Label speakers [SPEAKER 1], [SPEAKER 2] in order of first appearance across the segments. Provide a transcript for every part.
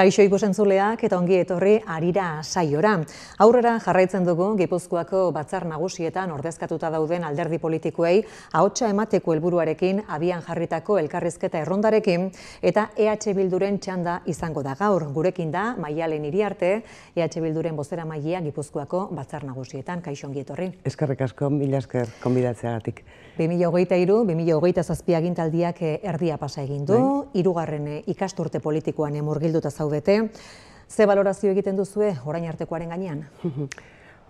[SPEAKER 1] Kaixo ikusentzuleak eta ongi etorri Harira saiora. Aurrera jarraitzen dugu Gipuzkoako batzar nagusietan ordezkatuta dauden alderdi politikoei ahotsa emateko helburuarekin abian jarritako elkarrizketa errondarekin eta EH Bilduren txanda izango da gaur. Gurekin da Maialen Iriarte, EH Bilduren bozeramailea Gipuzkoako batzar nagusietan. Kaixo ongi etorri.
[SPEAKER 2] Eskerrik asko, mila esker konbidatzeagatik.
[SPEAKER 1] 2023-2027 agintaldiak erdia pasa egin du, hirugarren ikasturte politikoan murgilduta zaudete. Ze balorazio egiten duzue orain artekoaren gainean?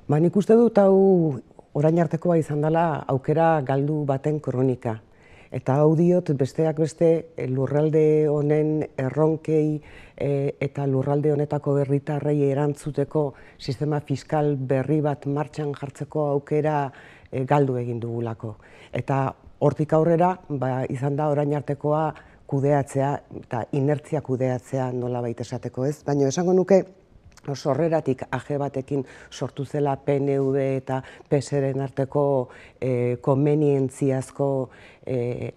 [SPEAKER 2] Nik uste dut hau orain artekoa izan dela aukera galdu baten kronika. Eta hau diot besteak beste lurralde honen erronkei eta lurralde honetako herritarrei erantzuteko sistema fiskal berri bat martxan jartzeko aukera galdu egin dugulako. Eta hortik aurrera izan da orain artekoa kudeatzea eta inertzia kudeatzea nolabait esateko ez. Baina esango nuke sorreratik AG batekin sortu zela PNV eta PSren arteko konbenientziazko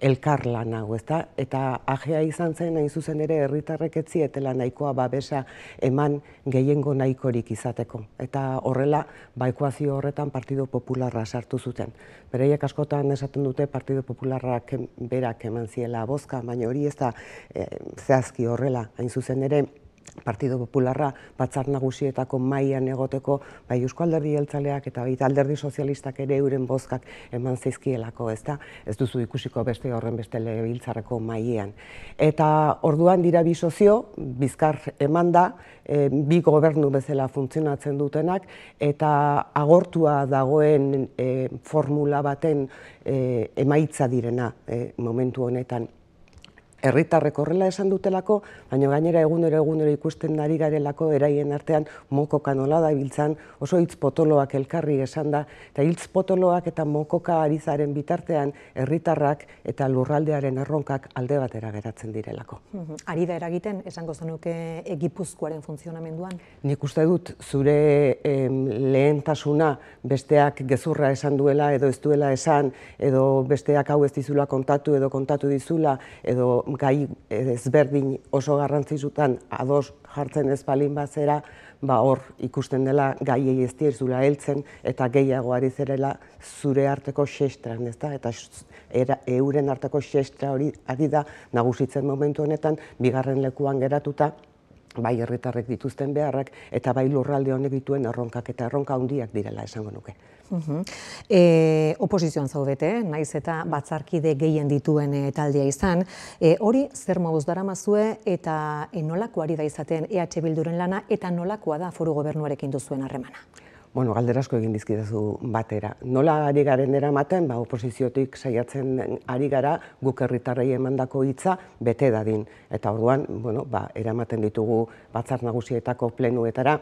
[SPEAKER 2] elkarlan hau, ezta? Eta AGa izan zen hain zuzen ere herritarrek ez zietela nahikoa babesa eman gehiengo nahikorik izateko. Eta horrela, ekuazio horretan Partido Popularra sartu zuten. Bereiek askotan esaten dute Partido Popularrak berak eman ziela bozka, baina hori ez da zehazki horrela, hain zuzen ere Partido Popularra batzar nagusietako mahaian egoteko Eusko Alderdi Jeltzaleak eta Alderdi Sozialistak ere euren bozkak eman zaizkielako, ezta? Ez duzu ikusiko beste horren beste legebiltzarreko mahaian. Eta orduan dira bi sozio, bizkar eman da, bi gobernu bezala funtzionatzen dutenak, eta agortua dagoen formula baten emaitza direna momentu honetan. Herritarrek horrela esan dutelako, baina gainera egunero ikusten ari garelako eraien artean mokoka nola dabiltzan, oso hitz potoloak elkarri esan da, eta hitz potoloak eta mokoka ari zaren bitartean herritarrak eta lurraldearen erronkak alde batera geratzen direlako.
[SPEAKER 1] Ari da eragiten, esango zenuke Gipuzkoaren funtzionamenduan?
[SPEAKER 2] Nik uste dut zure lehentasuna besteak gezurra esan duela edo ez duela esan, edo besteak hau ez dizula kontatu edo kontatu dizula, edo gai ezberdin oso garrantzizutan ados jartzen ez balin bazera, hor ikusten dela gaiei ez dizula heltzen eta gehiago ari zerela zure arteko xestran, ezta? Eta euren arteko xestra hori ari da nagusitzen momentu honetan, bigarren lekuan geratuta, bai herritarrek dituzten beharrak eta bai lurralde honek dituen erronkak eta erronka handiak direla esango nuke.
[SPEAKER 1] Oposizioan zaudete, naiz eta batzarkide gehien dituen taldea izan. Hori zer moduz daramazue eta nolakoa ari da izaten EH Bilduren lana eta nolakoa da foru gobernuarekin duzuen harremana?
[SPEAKER 2] Galdera asko egin dizkidazu batera. Nola ari garen eramaten, oposiziotik saiatzen ari gara guk herritarrei emandako hitza bete dadin. Eta orduan, eramaten ditugu batzar nagusietako plenuetara,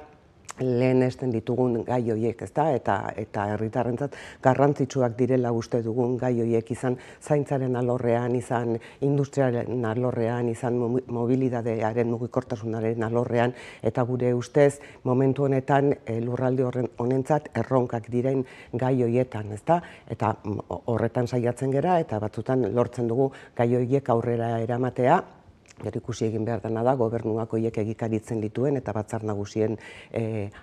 [SPEAKER 2] lehenesten ditugun gai horiek, ezta? Eta herritarrentzat garrantzitsuak direla uste dugun gai horiek izan zaintzaren alorrean, izan industriaren alorrean, izan mobilidadearen mugikortasunaren alorrean, eta gure ustez momentu honetan lurralde honentzat erronkak diren gai horietan, ezta? Eta horretan saiatzen gera eta batzutan lortzen dugu gai horiek aurrera eramatea. Gero ikusi egin behar dena da, gobernuak horiek egikaritzen dituen eta batzar nagusien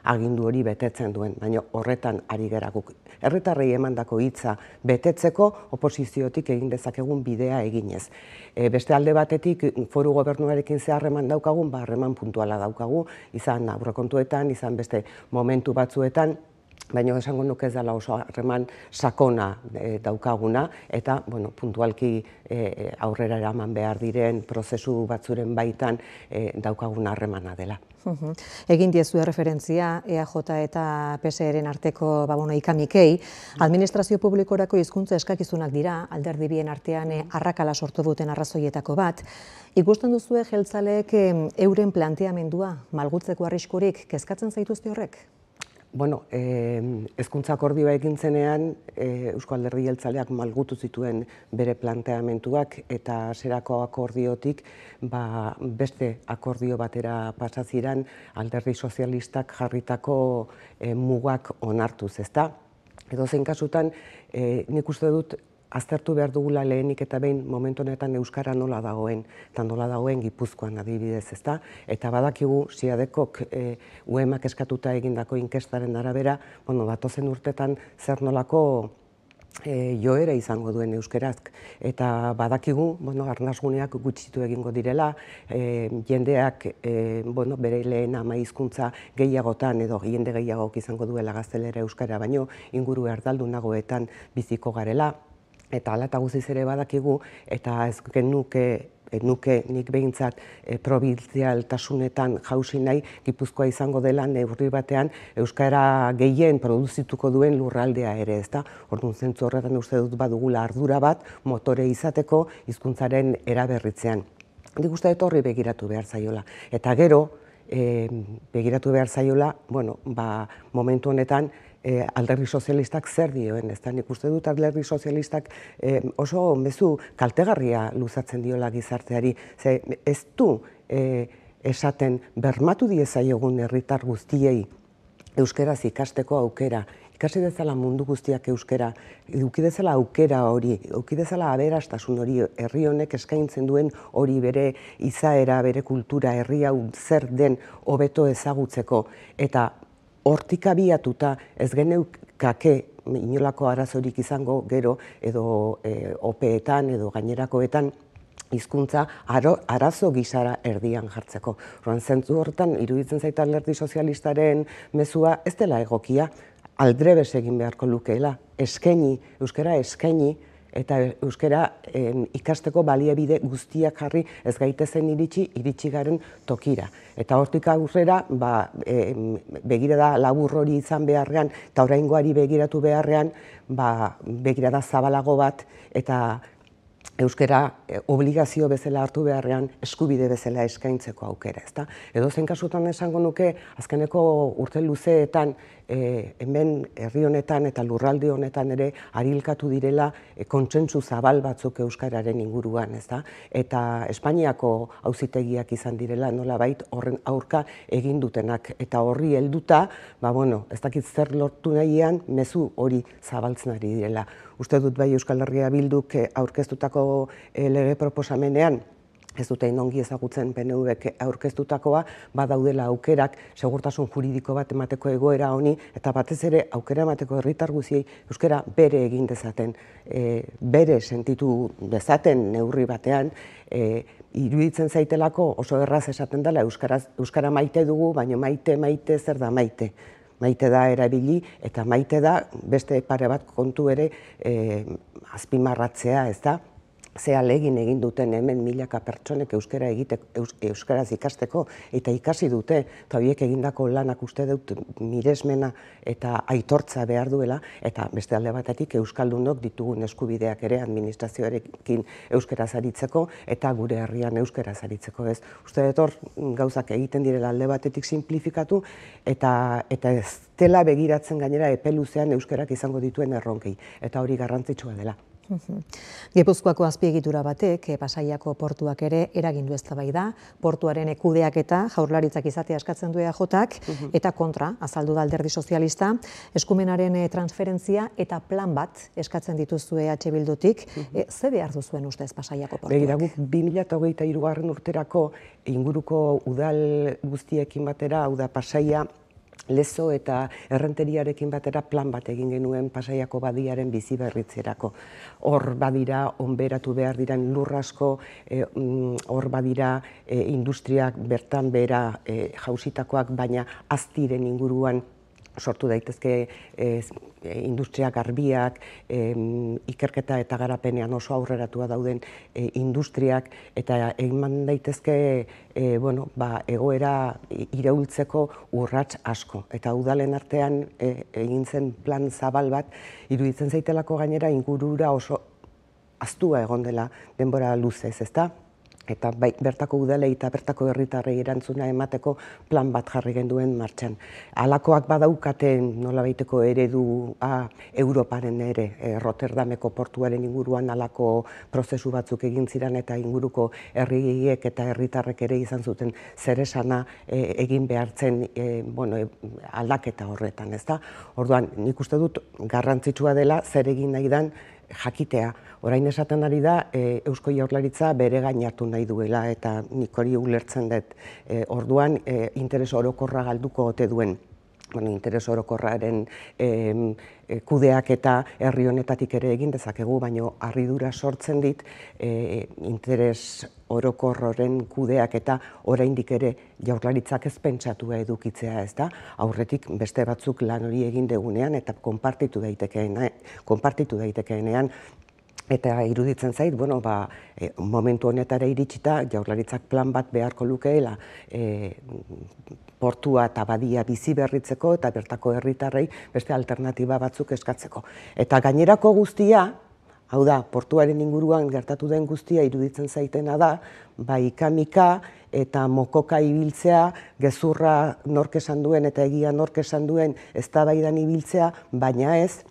[SPEAKER 2] agindu hori betetzen duen. Baina horretan ari gara guk. Herritarrei emandako hitza betetzeko oposiziotik egin dezakegun bidea eginez. Beste alde batetik foru gobernuarekin ze harreman daukagun, harreman puntuala daukagu, izan aurrekontuetan, izan beste momentu batzuetan, baina esango nuke ez dela oso harreman sakona daukaguna eta puntualki aurrera eraman behar diren prozesu batzuren baitan daukaguna harremana dela.
[SPEAKER 1] Egin diezu referentzia EAJ eta PSren arteko ikamikei, administrazio publikorako hizkuntza eskakizunak dira, alderdi bien artean arrakala sortu duten arrazoietako bat. Ikusten duzue jeltzaleek euren planteamendua malgutzeko arriskurik kezkatzen zaituzte horrek?
[SPEAKER 2] Hezkuntza akordioa egin zenean, Eusko Alderdi Jeltzaleak malgutu zituen bere planteamenduak eta zerako akordiotik beste akordio batera pasa ziren Alderdi Sozialistak jarritako mugak onartuz, ezta? Edozein kasutan, nik uste dut aztertu behar dugula lehenik eta behin momentu honetan euskara nola dagoen, eta nola dagoen Gipuzkoan adibidez, ezta? Eta badakigu SIADEKok UEMak eskatuta egindako inkestaren arabera, datozen urtetan zer nolako joera izango duen euskerazk. Eta badakigu, arnasguneak gutxitu egingo direla, jendeak bere lehen ama hizkuntza gehiagotan edo jende gehiagok izango duela gaztelera euskara, baino inguru erdaldunagoetan biziko garela. Eta hala eta guztiz ere badakigu, eta ez nuke nik behintzat probintzialtasunetan jausi nahi Gipuzkoa izango dela neurri batean euskara gehien produzituko duen lurraldea ere, ezta? Orduan zentzu horretan uste dut badugula ardura bat motore izateko hizkuntzaren eraberritzean. Nik uste dut horri begiratu behar zaiola. Eta gero, begiratu behar zaiola, momentu honetan, alderdi sozialistak zer dioen, ezta? Nik uste dut alderdi sozialistak oso mezu kaltegarria luzatzen diola gizarteari, ze ez du esaten bermatu diezaiogun herritar guztiei euskeraz ikasteko aukera, ikasi dezala mundu guztiak euskera, eduki dezala aukera hori, eduki dezala aberastasun hori, herri honek eskaintzen duen hori bere izaera, bere kultura, herri hau zer den hobeto ezagutzeko, eta hortik abiatuta ez geneukake inolako arazorik izango gero edo opeetan edo gainerakoetan hizkuntza arazo gisara erdian jartzeko. Zentzu horretan, iruditzen zait alderdi sozialistaren mezua ez dela egokia, aldrebes egin beharko lukeela, euskara eskaini, eta euskara ikasteko baliabide guztiak jarri ez gaitezen iritsi garen tokira. Eta hortik aurrera, begirada labur hori izan beharrean, eta oraingoari begiratu beharrean, begirada zabalago bat, eta euskara obligazio bezala hartu beharrean eskubide bezala eskaintzeko aukera, ezta? Edozein kasutan esango nuke, azkeneko urte luzeetan, hemen herri honetan eta lurralde honetan ere harilkatu direla kontsentsu zabal batzuk euskararen inguruan, ezta? Eta Espainiako auzitegiak izan direla nolabait horren aurka egin dutenak, eta horri helduta, ez dakit zer lortu nahian, mezu hori zabaltzen ari direla. Uste dut bai Euskal Herria Bilduk aurkeztutako lege proposamenean, ez dute ongi ezagutzen PNVk aurkeztutakoa, badaudela aukerak segurtasun juridiko bat emateko egoera honi, eta batez ere aukera emateko herritar guztiei euskara bere egin dezaten, bere sentitu dezaten neurri batean, iruditzen zaitelako oso erraz esaten dela euskara maite dugu, baina maite zer da maite. Maite da erabili eta maite da beste pare bat kontu ere azpimarratzea, ez da? Ze ahalegin egin duten hemen milaka pertsonek euskaraz ikasteko eta ikasi dute, eta horiek egindako lanak uste dut miresmena eta aitortza behar duela, eta beste alde batetik euskaldunok ditugun eskubideak ere administrazioarekin euskaraz aritzeko eta gure herrian euskaraz aritzeko, ez? Uste dut hor gauzak egiten direla alde batetik simplifikatu eta ez dela begiratzen gainera epe luzean euskarak izango dituen erronkei, eta hori garrantzitsua dela.
[SPEAKER 1] Gipuzkoako azpiegitura batek, Pasaiako portuak ere eragin du eztabaida, portuaren kudeaketa Jaurlaritzak izatea eskatzen du EAJak, eta kontra, azaldu da alderdi sozialista, eskumenaren transferentzia eta plan bat eskatzen dituzue EH Bildutik. Ze behar duzuen ustez Pasaiako portuak?
[SPEAKER 2] Begira, guk 2023 urterako inguruko udal guztiekin batera, hau da Pasaia, Lezo eta Errenteriarekin batera plan bat egin genuen Pasaiako badiaren bizi berritzerako. Hor badira, onberatu behar diren lur asko, hor badira industriak bertan bera jausitakoak, baina aztiren inguruan sortu daitezke industria garbiak, ikerketa eta garapenean oso aurreratua dauden industriak, eta eman daitezke egoera iraultzeko urrats asko. Eta udalen artean egin zen plan zabal bat, iruditzen zaitelako gainera ingurura oso aztua egon dela denbora luzez, ezta? Eta bertako udalei eta bertako herritarrei erantzuna emateko plan bat jarri genduen martxan. Halakoak badaukaten nolabaiteko eredua Europaren ere, Rotterdameko portuaren inguruan halako prozesu batzuk egin ziren eta inguruko herriek eta herritarrek ere izan zuten zeresana egin behartzen aldaketa horretan, ezta? Orduan, nik uste dut garrantzitsua dela zer egin nahi den jakitea. Orain esaten ari da, Eusko Jaurlaritza bere gain hartu nahi duela, eta nik hori ulertzen dut. Orduan, interes orokorra galduko ote duen. Interes orokorraren kudeak eta herri honetatik ere egin dezakegu, baina harridura sortzen dit interes orokorroren kudeak eta oraindik ere Jaurlaritzak ez pentsatua edukitzea, ez da? Aurretik beste batzuk lan hori egin degunean eta konpartitu daitekeenean, eta iruditzen zait, momentu honetara iritsita Jaurlaritzak plan bat beharko lukeela portua eta badia bizi berritzeko eta bertako herritarrei beste alternatiba batzuk eskatzeko. Eta gainerako guztia, hau da, portuaren inguruan gertatu den guztia iruditzen zaitena da, ika-mika eta mokoka ibiltzea, gezurra nork esan duen eta egia nork esan duen eztabaidan ibiltzea, baina ez,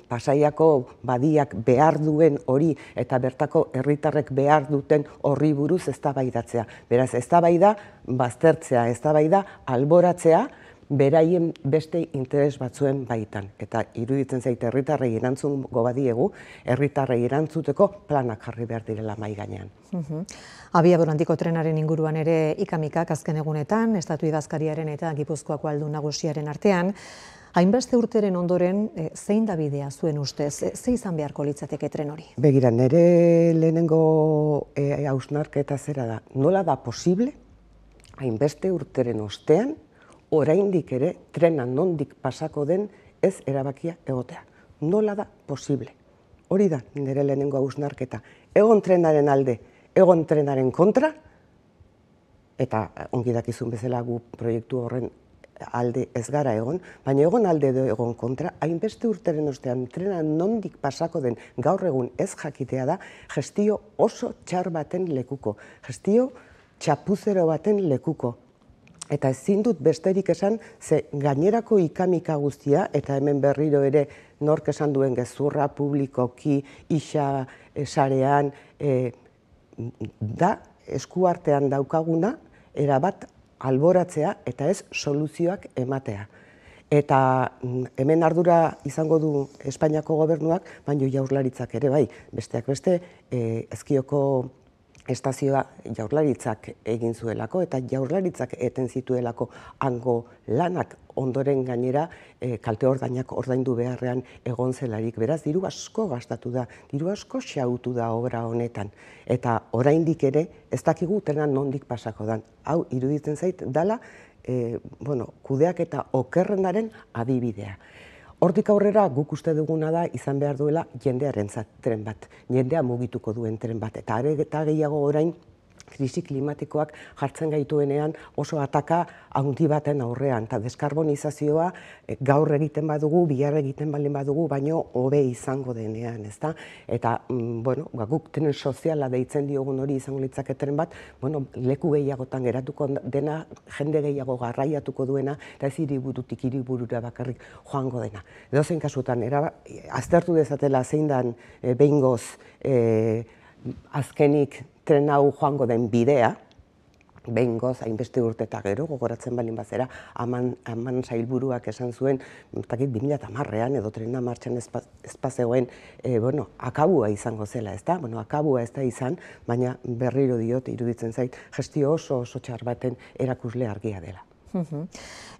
[SPEAKER 2] Pasaiako badiak behar duen hori eta bertako herritarrek behar duten horri buruz eztabaidatzea. Beraz, eztabaida baztertzea, eztabaida alboratzea, beraien beste interes batzuen baitan. Eta iruditzen zaite herritarrei erantzungo badiegu, herritarrei erantzuteko planak jarri behar direla mahai gainean.
[SPEAKER 1] Abiadura handiko trenaren inguruan ere ika-mikak azken egunetan, estatu idazkariaren eta Gipuzkoako aldun nagusiaren artean, hainbeste urteren ondoren, zein da bidea zuen ustez? Ze izan beharko litzateke tren hori?
[SPEAKER 2] Begira, nire lehenengo hausnarketa zera da, nola da posible, hainbeste urteren ostean, oraindik ere trena nondik pasako den ez erabakia egotea. Nola da posible? Hori da nire lehenengo hausnarketa. Egon trenaren alde, egon trenaren kontra, eta ongi dakizun bezala gu proiektu horren alde ez gara egon, baina egon alde edo egon kontra, hainbeste urteren ostean trena nondik pasako den gaur egun ez jakitea da, gestio oso txar baten lekuko, gestio txapuzero baten lekuko. Eta ezin dut besterik esan, ze gainerako ika-mika guztia, eta hemen berriro ere nork esan duen gezurra publikoki, isa sarean, da eskuartean daukaguna, erabat alboratzea eta ez soluzioak ematea. Eta hemen ardura izango du Espainiako gobernuak, baina Jaurlaritzak ere bai, besteak beste, Ezkioko estazioa Jaurlaritzak egin zuelako eta Jaurlaritzak eten zituelako hango lanak ondoren gainera kalte ordainak ordaindu beharrean egon zelarik. Beraz, diru asko gastatu da, diru asko xautu da obra honetan. Eta oraindik ere ez dakigu trena nondik pasako dan. Hau iruditzen zait dala kudeaketa okerrenaren adibidea. Hortik aurrera guk uste duguna da izan behar duela jendearentzat tren bat, jendea mugituko duen tren bat. Eta are eta gehiago orain krisi klimatikoak jartzen gaituenean oso ataka handi baten aurrean. Eta deskarbonizazioa gaur egiten badugu, bihar egiten baldin badugu, baino hobe izango denean, ezta? Eta guk tren soziala deitzen diogun hori izango litzake tren bat, leku gehiagotan geratuko dena, jende gehiago garraiatuko duena, eta ez hiriburutik hiriburura bakarrik joango dena. Edozein kasutan, aztertu dezatela zein dan behingoz azkenik tren hau joango den bidea, behingoz, hainbeste urte eta gero, gogoratzen balin bazera, Aman sailburuak esan zuen, 2010ean edo trena martxan espazegoen, akabua izango zela, ez da? Akabua ez da izan, baina berriro diot iruditzen zait, gestio oso txar baten erakusle argia dela.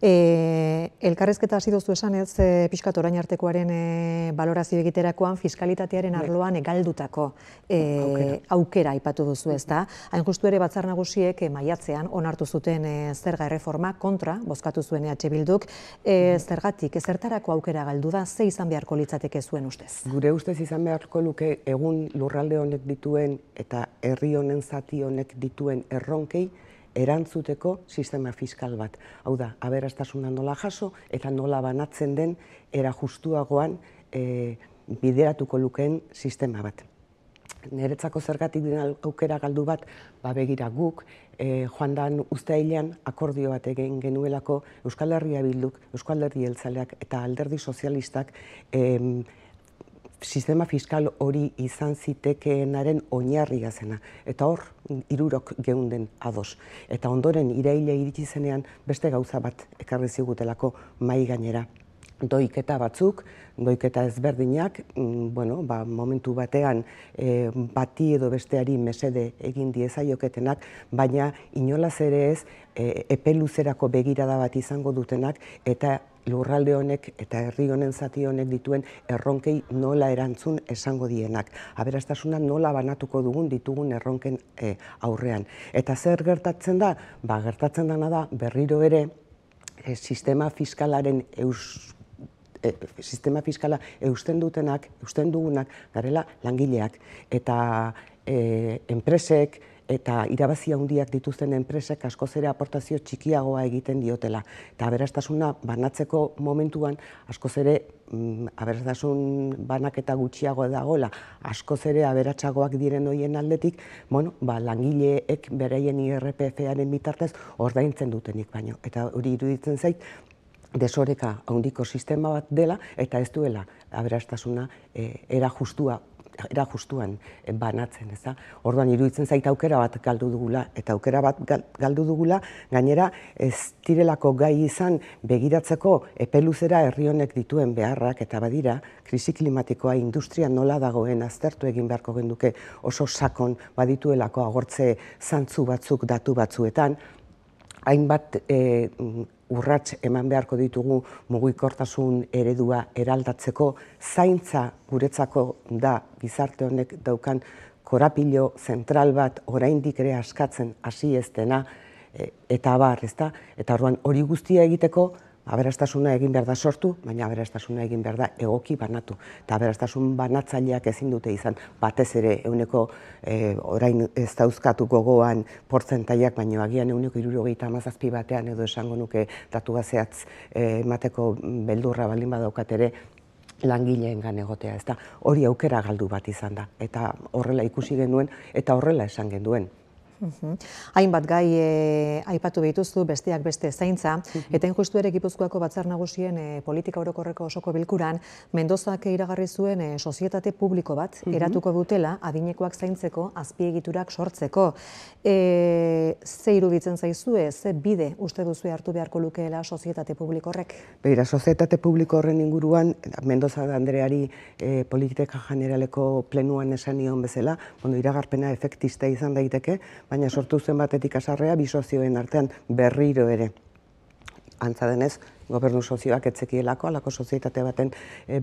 [SPEAKER 1] Elkarrezketa hasi duzu esan ez, pixkat orain artekoaren balorazio egiterakoan fiskalitatearen arloan galdutako aukera aipatu duzu, ez da? Hain justu ere Batzar Nagusiek maiatzean onartu zuten zerga erreforma kontra bozkatu zuen EH Bilduk. Zergatik, zertarako aukera galdu da, ze izan beharko litzateke zuen ustez?
[SPEAKER 2] Gure ustez izan beharko luke egun lurralde honek dituen eta herri honen zati honek dituen erronkei erantzuteko sistema fiskal bat. Hau da, aberastasuna nola jaso eta nola banatzen den era justuagoan bideratuko lukeen sistema bat. Niretzako zergatik den aukera galdu bat, begira guk, joan dan uztailean akordio bat egin genuelako Euskal Herria Bilduk, Euskal Herri Jeltzaleak eta Alderdi Sozialistak sistema fiskal hori izan zitekeenaren oinarria zena. Eta hor, hirurok geunden ados. Eta ondoren iraila iritsi zenean beste gauza bat ekarri zigutelako mahai gainera. doiketa batzuk, doiketa ezberdinak, momentu batean bati edo besteari mesede egin diezaioketenak, baina inolaz ere ez epe luzerako begirada bat izango dutenak eta lurralde honek eta herri honen zati honek dituen erronkei nola erantzun esango dienak. Aberastasuna nola banatuko dugun ditugun erronken aurrean. Eta zer gertatzen da? Gertatzen dena da berriro ere sistema fiskalaren sistema fiskala eusten dugunak garela langileak eta enpresek eta irabazi handiak dituzten enpresek askoz ere aportazio txikiagoa egiten diotela. Eta aberastasuna banatzeko momentuan askoz ere aberastasun banaketa gutxiago dagoela, askoz ere aberatsagoak diren horien aldetik, langileek beraien IRPF-aren bitartez ordaintzen dutenik baino. Eta hori iruditzen zait, desoreka handiko sistema bat dela eta ez duela aberastasuna era justuan banatzen, ez da? Orduan iruditzen zait aukera bat galdu dugula, eta aukera bat galdu dugula, gainera ez direlako gai izan begiratzeko epe luzera herri honek dituen beharrak, eta badira, krisi klimatikoa industria nola dagoen aztertu egin beharko genuke oso sakon badituelako agortze zantzu batzuk datu batzuetan, hainbat urrats eman beharko ditugu mugikortasun eredua eraldatzeko, zaintza guretzako da gizarte honek daukan korapilo zentral bat oraindik ere askatzen hasi ez dena, eta abar, ezta? Eta orduan hori guztia egiteko aberastasuna egin behar da sortu, baina aberastasuna egin behar da egoki banatu. Eta aberastasun banatzaileak ezin dute izan batez ere ehuneko orain ez dauzkatu gogoan portzentaiak, baina agian ehuneko 77 batean edo esango nuke datu zehatz emateko beldurra baldin badaukat ere langileengan egotea, ezta? Hori aukera galdu bat izan da, eta horrela ikusi genuen eta horrela esan genuen.
[SPEAKER 1] Hainbat gai aipatu behituzu, besteak beste zaintza, eta injustu ere Gipuzkoako Batzar Nagusien politika orokorreko osoko bilkuran, Mendozak iragarri zuen sozietate publiko bat eratuko dutela adinekoak zaintzeko azpiegiturak sortzeko. Ze iruditzen zaizue, ze bide uste duzue hartu beharko lukeela sozietate publiko horrek?
[SPEAKER 2] Begira, sozietate publiko horren inguruan, Mendoza Andreari politika generaleko plenuan esan nion bezala, iragarpena efektista izan daiteke, baina sortu zen batetik asarrea bi sozioen artean berriro ere. Antza denez, gobernu sozioak etzekielako, alako sozietate baten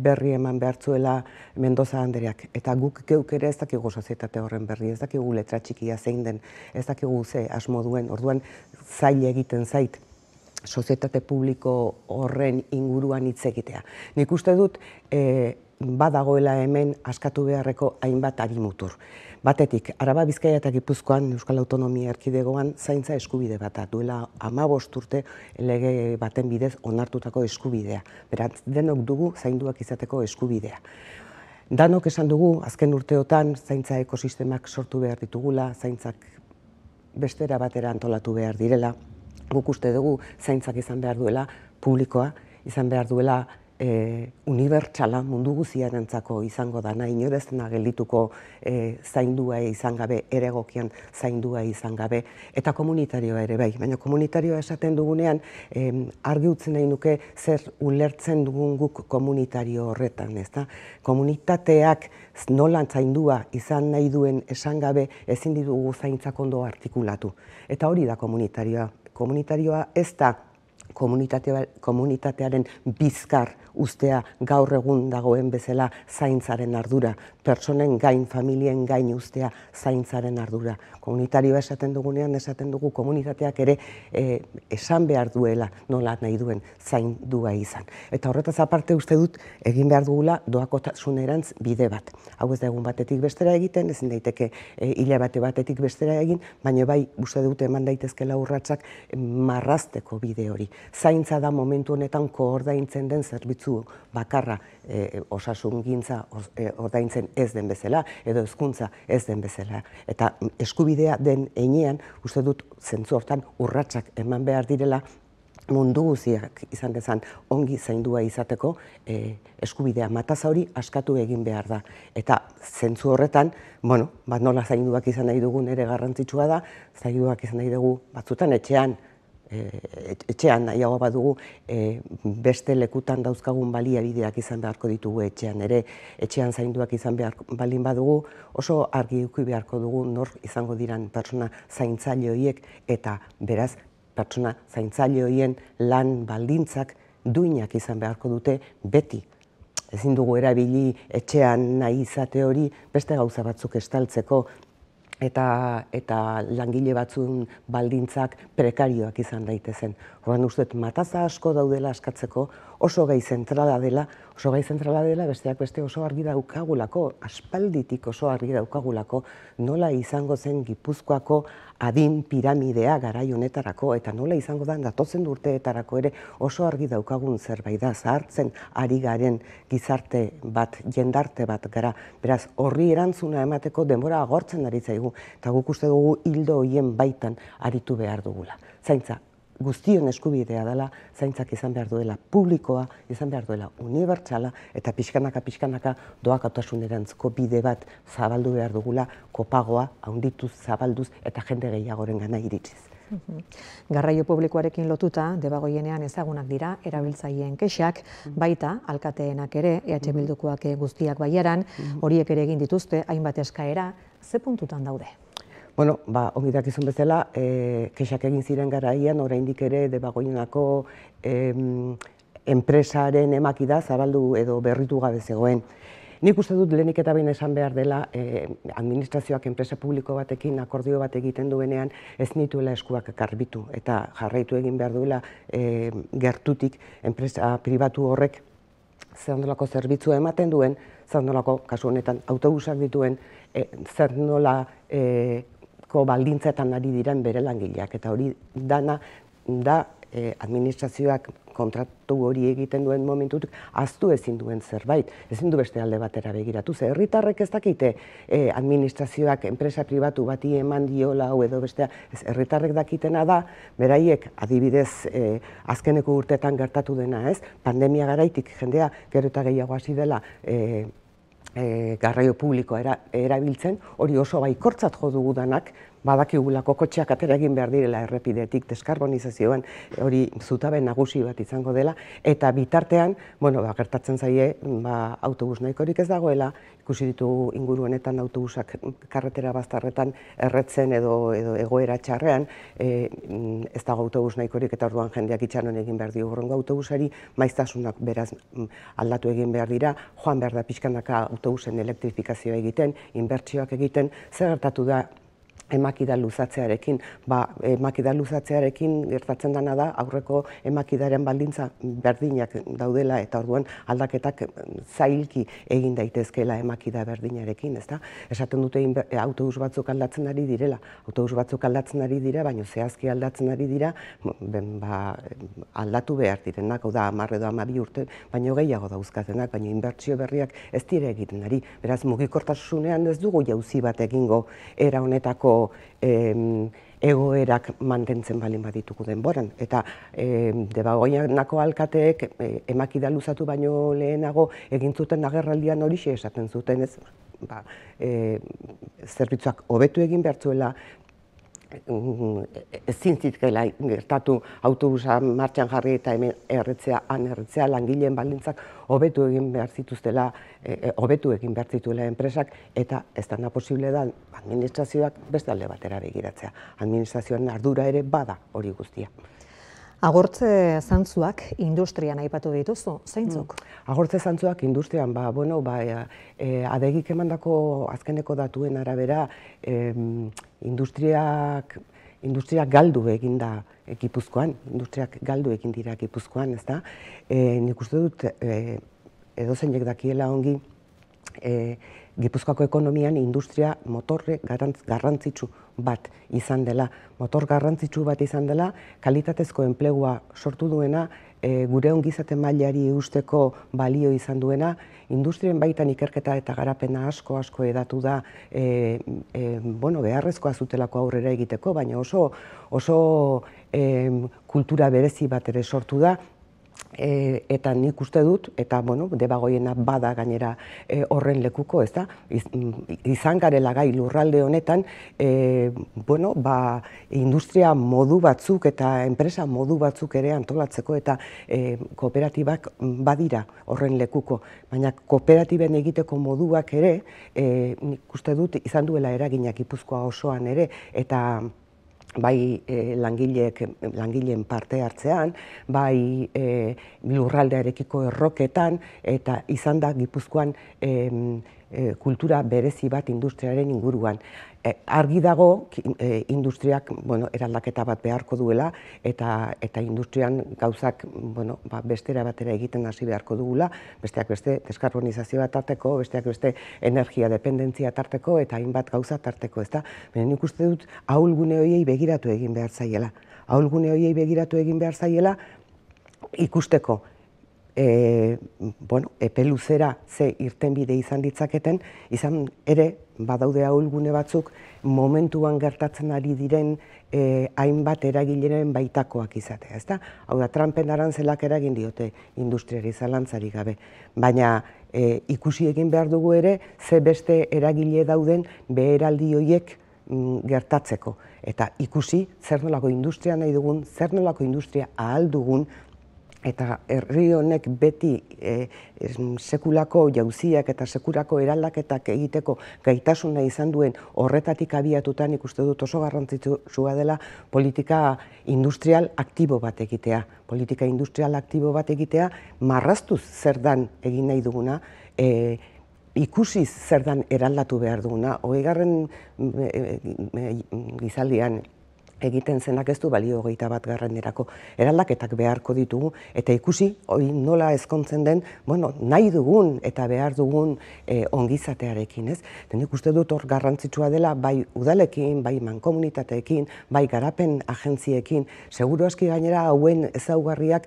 [SPEAKER 2] berri eman behartzuela Mendoza Andreak. Eta guk geuk ere ez dakigu sozietate horren berri, ez dakigu letra txikia zein den, ez dakigu ze asmo duen, orduan zaila egiten zait sozietate publiko horren inguruan hitz egitea. Nik uste dut badagoela hemen askatu beharreko hainbat arimutur. Batetik, Araba, Bizkaia eta Gipuzkoan, Euskal Autonomia Erkidegoan, zaintza eskubide bat, duela 15 urte lege baten bidez onartutako eskubidea. Beraz, denok dugu zainduak izateko eskubidea. Danok esan dugu, azken urteotan, zaintza ekosistemak sortu behar ditugula, zaintzak bestera batera antolatu behar direla. Guk uste dugu, zaintzak izan behar duela publikoa, izan behar duela unibertsala mundu guztiarentzako izango dana, inor ez dena geldituko zaindua izan gabe, ere egokian zaindua izan gabe, eta komunitarioa ere bai. Baina komunitarioa esaten dugunean, argi utzi nahi nuke zer ulertzen dugun guk komunitario horretan, ezta? Komunitateak nolan zaindua izan nahi duen esan gabe ezin ditugu zaintzak ondo artikulatu. Eta hori da komunitarioa. Komunitarioa ez da komunitatearen bizkar ustea gaur egun dagoen bezala zaintzaren ardura, pertsonen gain, familien gain ustea zaintzaren ardura. Komunitarioa esaten dugunean, esaten dugu komunitateak ere esan behar duela nola nahi duen zaindua izan. Eta horretaz aparte uste dut egin behar dugula doakotasunerantz bide bat. Hau ez da egun batetik bestera egiten, ezin daiteke hilabete batetik bestera egin, baina bai uste dut eman daitezkela urratsak marrazteko bide hori. Zaintza da momentu honetan koordaintzen den zerbitzu bakarra, osasungintza ordaintzen ez den bezala, edo hezkuntza ez den bezala. Eta eskubidea den heinean, uste dut zentzu hortan urratsak eman behar direla mundu guztiak izan dezan ongi zaindua izateko eskubidea mataza hori askatu egin behar da. Eta zentzu horretan, nola zainduak izan nahi dugun ere garrantzitsua da, zainduak izan nahi dugu batzutan etxean, etxean nahiago badugu beste lekutan dauzkagun baliabideak izan beharko ditugu etxean ere, etxean zainduak izan behar balin badugu, oso argi eduki beharko dugu nor izango diran pertsona zaintzaile horiek eta beraz pertsona zaintzaile horien lan baldintzak duinak izan beharko dute beti. Ezin dugu erabili etxean nahi izate hori beste gauza batzuk estaltzeko eta langile batzun baldintzak prekarioak izan daitezen. Horren ustez mataza asko daudela askatzeko, oso gai zentrala dela, besteak beste oso argi daukagulako, aspalditik oso argi daukagulako, nola izango zen Gipuzkoako adin piramidea garai honetarako, eta nola izango da datozen urteetarako ere oso argi daukagun zerbait da, zahartzen ari garen gizarte bat, jendarte bat gara. Beraz, horri erantzuna emateko denbora agortzen ari zaigu, eta guk uste dugu hildo horien baitan aritu behar dugula. Zaintza guztion eskubidea dela, zaintzak izan behar duela publikoa, izan behar duela unibertsala, eta pixkanaka doakotasunerantzko bide bat zabaldu behar dugula, kopagoa, handituz, zabalduz, eta jende gehiagoren gana iritsiz.
[SPEAKER 1] Garraio publikoarekin lotuta, Debagoienean ezagunak dira, erabiltzaileen kexak, baita, alkateenak ere, EH Bildukoak guztiak baiaran, horiek ere egin dituzte, hainbat eskaera, ze puntutan daude?
[SPEAKER 2] Bueno, ongi dakizun bezala, kexak egin ziren garaian, oraindik ere Debagoienako enpresaren emakida zabaldu edo berritu gabe zegoen. Nik uste dut lehenik eta behin esan behar dela, administrazioak enpresa publiko batekin akordio bat egiten duenean ez nituela eskuak garbitu eta jarraitu egin behar duela gertutik enpresa pribatu horrek zer nolako zerbitzua ematen duen, zer nolako, kasu honetan, autobusak dituen, zer nolako baldintzetan ari diren bere langileak. Eta hori dana da administrazioak kontratu hori egiten duen momentutik ahaztu ezin duen zerbait, ezin du beste alde batera begiratu. Ze herritarrek ez dakite administrazioak enpresa pribatu bati eman diola hau edo bestea, herritarrek dakitena da, beraiek adibidez azkeneko urteetan gertatu dena, ez? Pandemia garaitik jendea gero eta gehiago hasi dela garraio publikoa erabiltzen, hori oso baikortzat jo dugu danak, badakigulako kotxeak atera egin behar direla errepidetik, deskarbonizazioan hori zutabe nagusi bat izango dela, eta bitartean, gertatzen zaie, autobus nahikorik ez dagoela, ikusi ditugu inguru honetan autobusak karretera bazterretan erretzen edo egoera txarrean, ez dago autobus nahikorik eta orduan jendeak itxaron egin behar dio horrengo autobusari, maiztasunak beraz aldatu egin behar dira, joan behar da pixkanaka autobusen elektrifikazioa egiten, inbertsioak egiten, zer gertatu da emakida luzatzearekin. Emakida luzatzearekin gertatzen dena da aurreko emakidaren baldintza berdinak daudela eta orduan aldaketak zailki egin daitezkeela emakida berdinarekin, ezta? Esaten dute autobus batzuk aldatzen ari direla. Autobus batzuk aldatzen ari dira, baina zehazki aldatzen ari dira, aldatu behar direnak, hau da 10 edo 12 urte, baino gehiago dauzkatenak, baina inbertsio berriak ez dira egiten ari. Beraz, mugikortasunean ez dugu jauzi bat egingo era honetako egoerak mantentzen balin baditugu denboran. Eta Debagoienako alkateek emakida luzatu baino lehenago egin zuten agerraldian horixe esaten zuten, ez? Zerbitzuak hobetu egin behar zuela, ezin zitzakeela gertatu autobusa martxan jarri eta hemen erretzea, langileen baldintzak hobetu egin behar zituztela, hobetu egin behar zituela enpresak, eta ez dena posible da administrazioak beste alde batera begiratzea. Administrazioaren ardura ere bada hori guztia.
[SPEAKER 1] Agortze zantzuak industrian aipatu dituzu, zeintzuk?
[SPEAKER 2] Agortze zantzuak industrian, adegik emandako azkeneko datuen arabera, industriak galdu egin da Gipuzkoan, industriak galdu egin dira Gipuzkoan, ez da? Nik uste dut, edozeinek dakiela ongi, Gipuzkoako ekonomian industria motorre garrantzitsu bat izan dela. Motor garrantzitsu bat izan dela, kalitatezko enplegua sortu duena, gure ongizate mailari eusteko balio izan duena, industrien baitan ikerketa eta garapena asko edatu da, beharrezkoa zutelako aurrera egiteko, baina oso kultura berezi bat ere sortu da, eta nik uste dut, eta Debagoiena bada gainera horren lekuko, ez da, izan garela gai lurralde honetan, industria modu batzuk eta enpresa modu batzuk ere antolatzeko eta kooperatibak badira horren lekuko, baina kooperatiben egiteko moduak ere, nik uste dut izan duela eraginak Gipuzkoa osoan ere, eta bai langileen parte hartzean, bai lurraldearekiko erroketan, eta izan da Gipuzkoan kultura berezi bat industriaren inguruan. Argi dago, industriak eraldaketa bat beharko duela, eta industrian gauzak bestera batera egiten hasi beharko dugula, besteak beste deskarbonizazioa tarteko, besteak beste energia dependentzia tarteko, eta hainbat gauza tarteko, ezta? Nik uste dut ahulgune horiei begiratu egin behar zaiela. Ahulgune horiei begiratu egin behar zaiela ikusteko epe luzera ze irtenbide izan ditzaketen, izan ere badaude ahulgune batzuk momentuan gertatzen ari diren hainbat eragileren baitakoak izatea, ezta? Hau da, Trumpen arantzelak eragin diote industriari zalantzarik gabe, baina ikusi egin behar dugu ere ze beste eragile dauden beheraldi horiek gertatzeko, eta ikusi zer nolako industria nahi dugun, zer nolako industria ahal dugun, eta herri honek beti sekulako jauziak eta sekulako eraldaketak egiteko gaitasuna izan duen horretatik abiatutan ikuste dut oso garrantzitsua dela politika industrial aktibo bat egitea. Politika industrial aktibo bat egitea marraztuz zer dan egin nahi duguna, ikusiz zer dan eraldatu behar duguna. 20. Gizaldian egiten zenak ez du balio 21. Eraldaketak beharko ditugu, eta ikusi hori nola ezkontzen den, nahi dugun eta behar dugun ongizatearekin, ez? Nik uste dut hor garrantzitsua dela bai udalekin, bai mankomunitateekin, bai garapen agentziekin, seguru aski gainera hauen ezaugarriak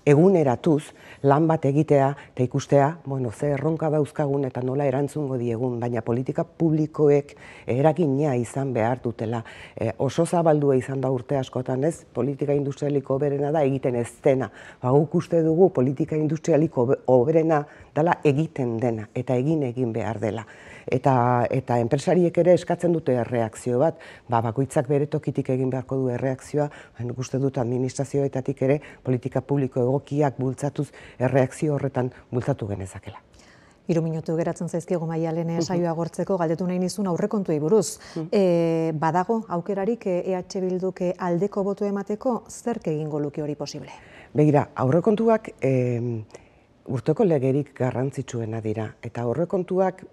[SPEAKER 2] eguneratuz lan bat egitea eta ikustea, ze erronka dauzkagun eta nola erantzungo diegun, baina politika publikoek eragina izan behar dutela. Oso zabaldua izan da urte askotan, ez? Politika industrialiko hoberena da egiten ez dena. Guk uste dugu politika industrialiko hoberena dela egiten dena, eta egin behar dela. Eta enpresariek ere eskatzen dute erreakzio bat, bakoitzak bere tokitik egin beharko du erreakzioa, nik uste dut administrazioetatik ere politika publiko egokiak bultzatuz erreakzio horretan bultzatu genezakela.
[SPEAKER 1] 3 minutu geratzen zaizkigu Maialen saioa agortzeko, galdetu nahi nizun aurrekontuei buruz. Badago aukerarik EH Bilduk aldeko boto emateko, zerk egingo luke hori posible?
[SPEAKER 2] Begira, aurrekontuak urteko legerik garrantzitsuena dira, eta aurrekontuak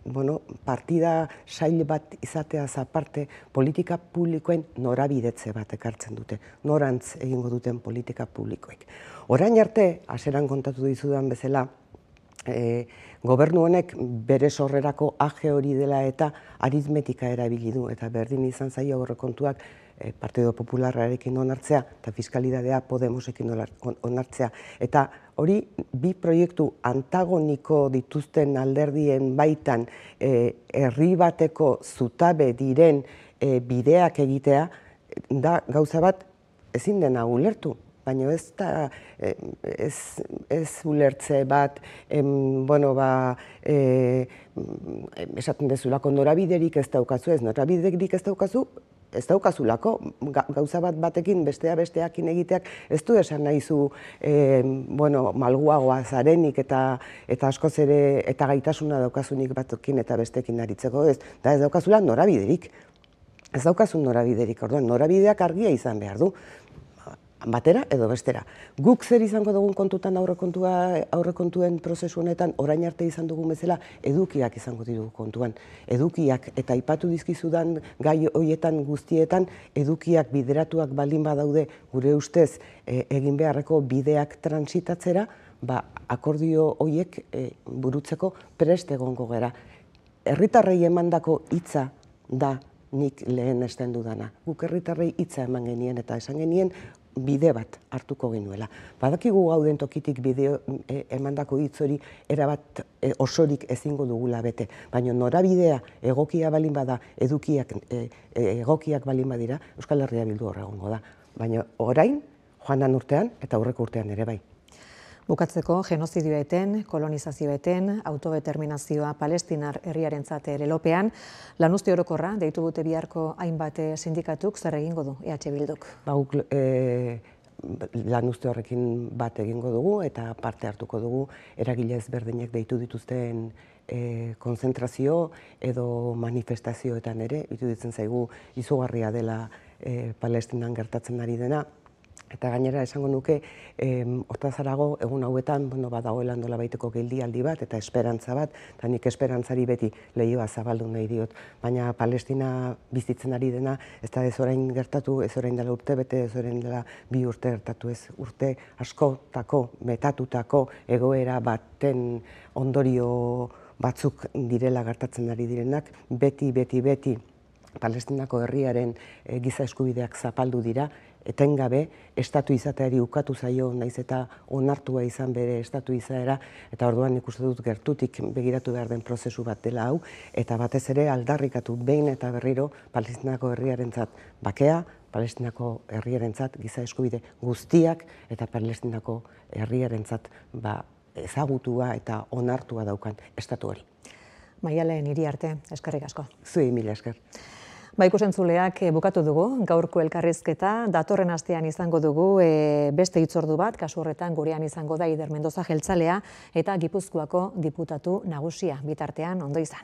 [SPEAKER 2] partida sail bat izateaz aparte politika publikoen norabidetze bat ekartzen dute, norantz egingo duten politika publikoek. Orain arte, hasieran kontatu dizudan bezala, gobernu honek bere sorrerako age hori dela eta aritmetika erabili du, eta berdin izan zaio aurrekontuak Partido Popularrarekin onartzea eta fiskalidadea Podemosekin onartzea. Eta hori bi proiektu antagoniko dituzten alderdien baitan herri bateko zutabe diren bideak egitea da gauza bat ezin dena ulertu. Baina ez ulertze bat, esaten dezulako norabiderik ez daukazu, norabiderik ez daukazu, ez daukazulako, gauza batekin besteakin egiteak ez du esan nahizu malguagoa zarenik eta askoz ere eta gaitasuna daukazunik batekin eta bestekin aritzeko ez, da ez daukazula norabiderik. Ez daukazun norabiderik, orduan, norabideak argia izan behar du. Batera edo bestera. Guk zer izango dugun kontutan aurrekontuen prozesu honetan, orain arte izan dugun bezala, edukiak izango ditugu kontuan. Edukiak, eta aipatu dizkizudan gai horietan guztietan, edukiak bideratuak baldin badaude gure ustez egin beharreko bideak transitatzera, akordio horiek burutzeko prest egongo gara. Herritarrei emandako hitza da nik lehen esten dudana. Guk herritarrei hitza eman genien eta esan genien bide bat hartuko genuela. Badakigu gauden tokitik bideo emandako hitz hori erabat osorik ezingo dugula bete, baina norabidea egokia balin bada, edukiak egokiak balin badira, Euskal Herria Bildu hor egongo da. Baina orain, joan den urtean eta aurreko urtean ere bai.
[SPEAKER 1] Bukatzeko genozidioa eten, kolonizazioa eten, autodeterminazioa Palestinar herriarentzat lelopean, lanuzte orokorra deitu dute biharko hainbat sindikatuk, zer egingo du EH Bilduk?
[SPEAKER 2] Guk lanuzte horrekin bat egingo dugu eta parte hartuko dugu eragile ezberdinek deitu dituzten konzentrazio edo manifestazioetan ere, iruditzen zaigu izugarria dela Palestinan gertatzen ari dena. Eta gainera esango nuke, hortaz harago, egun hauetan badagoela nolabaiteko geldialdi bat eta esperantza bat, eta nik esperantzari beti lehioa zabaldu nahi diot. Baina Palestina bizitzen ari dena, ez da ez orain gertatu, ez orain dela urte bete, ez orain dela 2 urte gertatu, ez urte askotako, metatutako egoera baten ondorio batzuk direla gertatzen ari direnak, beti Palestinako herriaren giza eskubideak zapaldu dira, etengabe, estatu izateari ukatu zaio, naiz eta onartua izan bere estatu izaera, eta orduan ikuste dut gertutik begiratu behar den prozesu bat dela hau, eta batez ere aldarrikatu behin eta berriro Palestinako herriarentzat bakea, Palestinako herriarentzat giza eskubide guztiak, eta Palestinako herriarentzat ezagutua eta onartua daukan estatu hori.
[SPEAKER 1] Maialen Iriarte, eskerrik asko.
[SPEAKER 2] Zuei mila esker.
[SPEAKER 1] Ikusentzuleak bukatu dugu, gaurko elkarrizketa, datorren astean izango dugu beste hitzordu bat, kasu horretan gurean izango da Eider Mendoza jeltzalea eta Gipuzkoako diputatu nagusia, bitartean ondo izan.